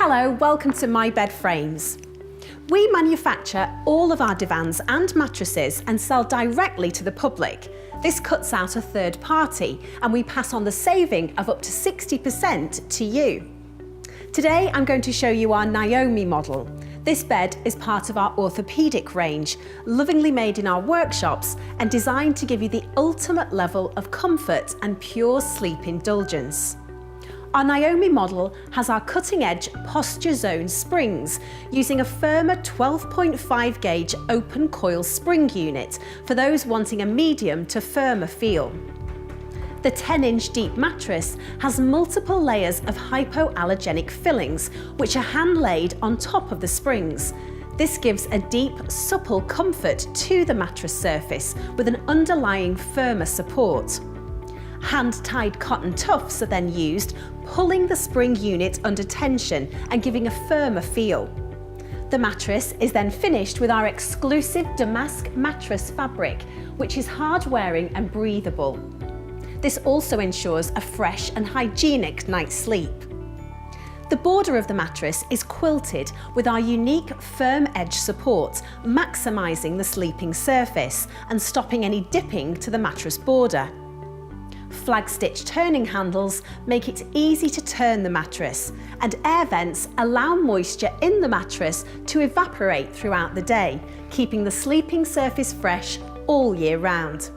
Hello, welcome to MyBedFrames. We manufacture all of our divans and mattresses and sell directly to the public. This cuts out a third party and we pass on the saving of up to 60% to you. Today I'm going to show you our Naiomi model. This bed is part of our orthopedic range, lovingly made in our workshops and designed to give you the ultimate level of comfort and pure sleep indulgence. Our Naiomi model has our cutting-edge posture zone springs using a firmer 12.5 gauge open coil spring unit for those wanting a medium to firmer feel. The 10-inch deep mattress has multiple layers of hypoallergenic fillings which are hand-laid on top of the springs. This gives a deep, supple comfort to the mattress surface with an underlying firmer support. Hand-tied cotton tufts are then used, pulling the spring unit under tension and giving a firmer feel. The mattress is then finished with our exclusive damask mattress fabric, which is hard-wearing and breathable. This also ensures a fresh and hygienic night's sleep. The border of the mattress is quilted with our unique firm edge support, maximising the sleeping surface and stopping any dipping to the mattress border. Flag stitch turning handles make it easy to turn the mattress, and air vents allow moisture in the mattress to evaporate throughout the day, keeping the sleeping surface fresh all year round.